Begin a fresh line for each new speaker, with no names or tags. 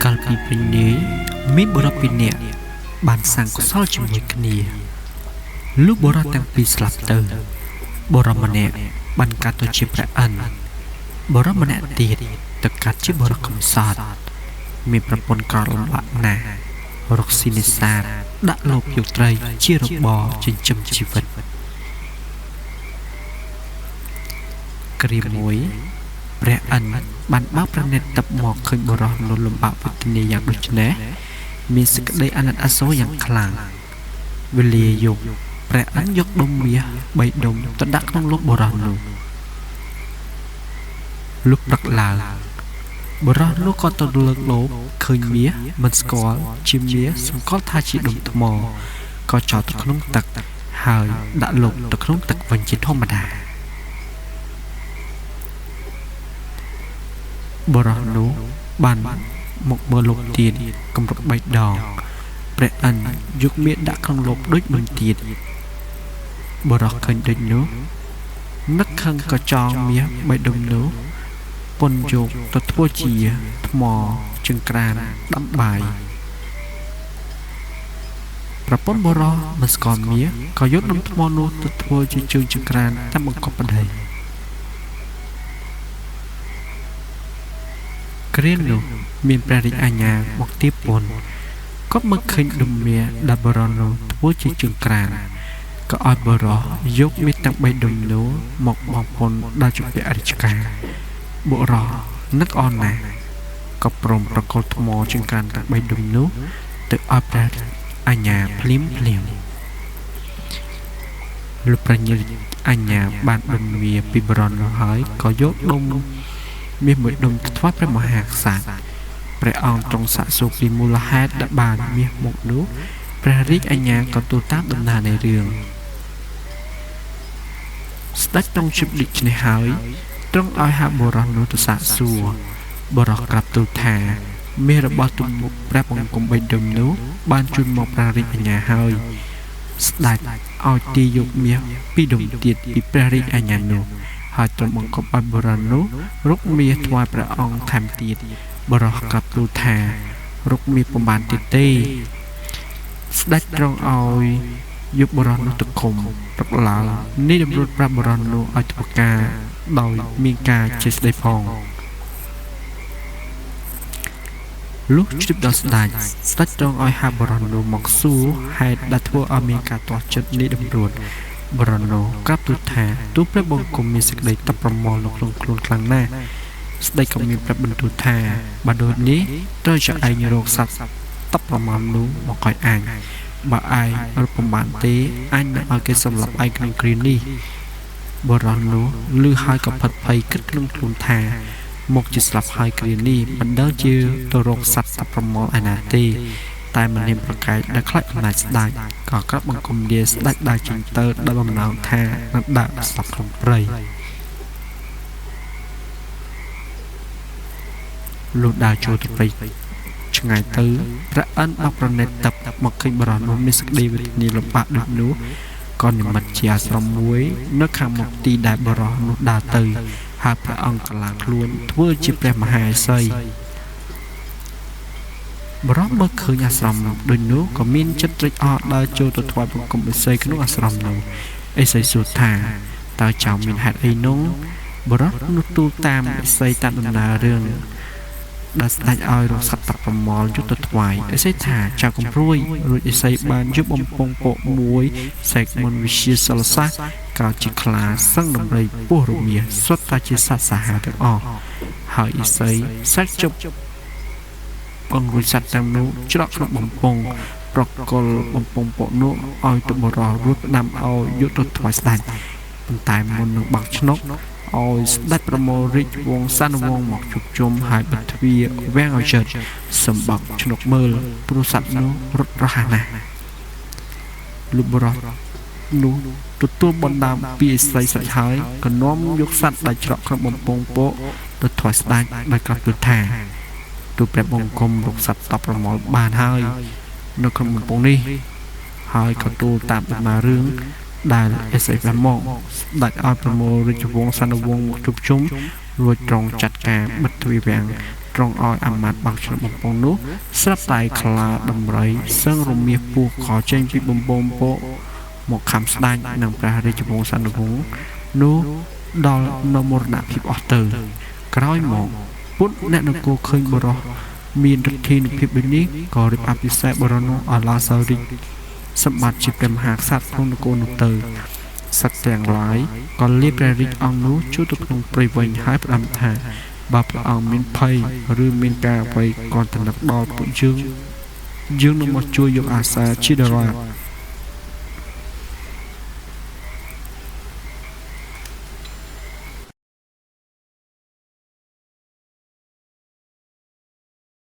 កាលពីព្រឹកនេះមានបុរសពីរនាក់បានសាងកុសលជាមួយគ្នាលុះបុរសទាំងពីរស្លាប់ទៅបុរសម្នាក់បានកាត់ទៅជាព្រះអិនបុរសម្នាក់ទៀតទៅកាត់ជាបុរសកំសត់មានប្រពន្ធក្រលំបាក់ណាស់រកស៊ីនេសាទដាក់លោភយកត្រីជារបរចិញ្ចឹមជីវិតគ្រាមួយព្រះអិនបានបើកប្រណិតតបមកឃើញបុរសនោះលំបាកវេទនាយ៉ាងដូចនេះមានសេចក្តីអាណិតអាសូរយ៉ាងខ្លាំងវេលាយប់ព្រះអិនយកដុំមាស3ដុំទៅដាក់ក្នុងលោកបុរសនោះលុះព្រឹកឡើងបុរសនោះក៏ទៅលើកលោកឃើញមាសមិនស្គាល់ជាមាសសង្កល់ថាជាដុំថ្មក៏ចោលទៅក្នុងទឹកហើយដាក់លោកទៅក្នុងទឹកវិញជាធម្មតាបុរសនោះបានមកមើលលោកទៀតកម្រិត3ដងព្រះអិនយកមាសដាក់ក្នុងលោកដូចមួយទៀតបុរសឃើញដូចនោះនឹកខឹងក៏ចងមាស3ដុំនោះពន់យកទៅធ្វើជាថ្មចង្ក្រានដាំបាយប្រពន្ធបុរសមិនស្គាល់មាសក៏យកដុំថ្មនោះទៅធ្វើជាជើងចង្ក្រានតាមបង្កប់ប្តីគ្រានោះមានព្រះរាជអាជ្ញាមកទាបពន្ធក៏មកឃើញដុំមាសដែលបុរសនោះធ្វើជាជើងក្រានក៏ឲ្យបុរសយកមាសទាំង3ដុំនោះមកបង់ពន្ធដល់ជំពាក់រាជការបុរសនឹកអន់ណាស់ក៏ព្រមប្រគល់ថ្មចង្ក្រានទាំង3ដុំនោះទៅឲ្យព្រះអាជ្ញាភ្លាមលោកព្រះរាជអាជ្ញាបានដុំមាសពីបុរសនោះហើយក៏យកដុំមាសមួយដុំទៅថ្វាយព្រះមហាក្សត្រព្រះអង្គទ្រង់សាកសួរពីមូលហេតុដែលបានមាសមកនោះព្រះរាជអាជ្ញាក៏ទូលតាមដំណើរនៃរឿងស្ដេចទ្រង់ជិបដូច្នេះហើយទ្រង់ឲ្យហៅបុរសនោះទៅសាកសួរបុរសក្រាបទូលថាមាសរបស់ទំនុកព្រះបង្គំ3ដុំនោះបានជូនមកព្រះរាជអាជ្ញាហើយស្ដេចឲ្យទាយយកមាស2ដុំទៀតពីព្រះរាជអាជ្ញានោះហើយទ្រង់បង្គាប់ឲ្យបុរសនោះរកមាសថ្វាយព្រះអង្គថែមទៀតបុរសក្រាបទូលថារកមាសប្រមាណទៀតទេស្ដេចទ្រង់ឲ្យយកបុរសនោះទៅឃុំព្រឹកឡើងនេះតម្រួតប្រាប់បុរសនោះឲ្យធ្វើការដោយមានការចេះស្ដីផងលុះជ្រាបដល់ស្ដេចទ្រង់ឲ្យហៅបុរសនោះមកសួរហេតុដែលធ្វើឲ្យមានការទាស់ចិត្តនេះតម្រួតបុរសនោះក្រាបទូលថាទូលព្រះបង្គំមានសេចក្តីតបប្រមល់នៅក្នុងខ្លួនខ្លាំងណាស់ស្ដេចក៏មានប្រាប់បន្ទូលថាបើដូចនេះត្រូវចឯងរកសត្វតបប្រមល់នោះមកឲ្យអញបើឯងរកប្រមាណទេអញនឹងឲ្យគេសម្លាប់ឯងក្នុងគ្រានេះបុរសនោះឮហើយក៏ផិតភ័យគិតក្នុងខ្លួនថាមកជាស្លាប់ហើយគ្រានេះមិនដឹងជាទៅរកសត្វតបប្រមល់ឯណាទេតែមនាមប្រកែកដែលខ្លាចអំណាចស្ដេចក៏ក្រាបបង្គំលាស្ដេចដើរចេញទៅដល់បំណងថានឹងដាក់ស្លាប់ក្នុងព្រៃលុះដើរចូលទៅព្រៃឆ្ងាយទៅព្រះអិនបោកប្រណិតតបមកឃើញបុរសនោះមានសេចក្តីវេទនាលំបាកដូចនោះក៏និមិត្តជាអាស្រមមួយនៅខាងមុខទីដែលបុរសនោះដើរទៅហើយព្រះអង្គកលាខ្លួនធ្វើជាព្រះមហាឥសីបុរសមើលឃើញអាស្រមដូចនោះក៏មានចិត្តត្រេកអរដើរចូលទៅថ្វាយបង្គំឥសីក្នុងអាស្រមនោះឥសីសួរថាតើចៅមានហេតុអីនោះបុរសនោះទូលតាមឥសីតាមដំណើររឿងដែលស្ដេចឲ្យរកសត្វតបប្រមល់យកទៅថ្វាយឥសីថាចៅកំព្រួយរួចឥសីបានយកបំពង់ពកមួយសែកមុនវិជាសិលសាស្ត្រក៏ជាខ្លាសឹងដំរីពស់រមៀសុទ្ធតែជាសត្វសាហាវទាំងអស់ហើយឥសីសាច់ជប់បង្រួចសត្វទាំងនោះច្រកក្នុងបំពង់ប្រកល់បំពង់ពកនោះឲ្យទៅបុរសរួចផ្ដាំឲ្យយកទៅថ្វាយស្ដេចប៉ុន្តែមុននឹងបោកឆ្នុកឲ្យស្ដេចប្រមូលរាជវង្សានុវង្សមកជួបជុំហើយបិទទ្វារវាំងឲ្យជិតសម្បកឆ្នុកមើលព្រោះសត្វនោះរត់រហ័សណាស់លុបបុរសនោះទទួលបណ្ដាំពីឥសីស្រេចហើយក៏នាំយកសត្វដែលច្រកក្នុងបំពង់ពកទៅថ្វាយស្ដេចដោយក្រាបទូលថាទូលព្រះបង្គំរកសត្វតបប្រមល់បានហើយនៅក្នុងបំពង់នេះហើយក៏ទូលតាមដំណើររឿងដែលឥសីបានមកស្ដេចឲ្យប្រមូលរាជវង្សានុវង្សមកជួបជុំ រួចត្រង់ចាត់ការបិទទ្វារវាំងត្រង់ឲ្យអាម៉ាត់បាក់ឆ្លងបំពង់នោះស្រាប់តែខ្លាដំរីសឹងរមៀសពោះខចេញពីបំពង់ពោមកខំស្ដាច់នឹងព្រះរាជវង្សានុវង្សនោះដល់នៅមរណភាពអស់ទៅក្រោយមកពុទ្ធអ្នកនគរឃើញបរោះមានឫទ្ធានុភាពដូចនេះក៏រៀបអភិសេកបរោះនោះឲ្យឡើងសោរិទ្ធសម្បត្តិជាព្រះមហាក្សត្រក្នុងនគរនោះទៅសត្វទាំងឡាយក៏លាព្រះរាជអង្គនោះចូលទៅក្នុងព្រៃវិញហើយផ្ដាំថាបើព្រះអង្គមានភ័យឬមានការអ្វីក៏តំណឹកដល់ពួកយើងនឹងមកជួយយកអាសាជាដរាប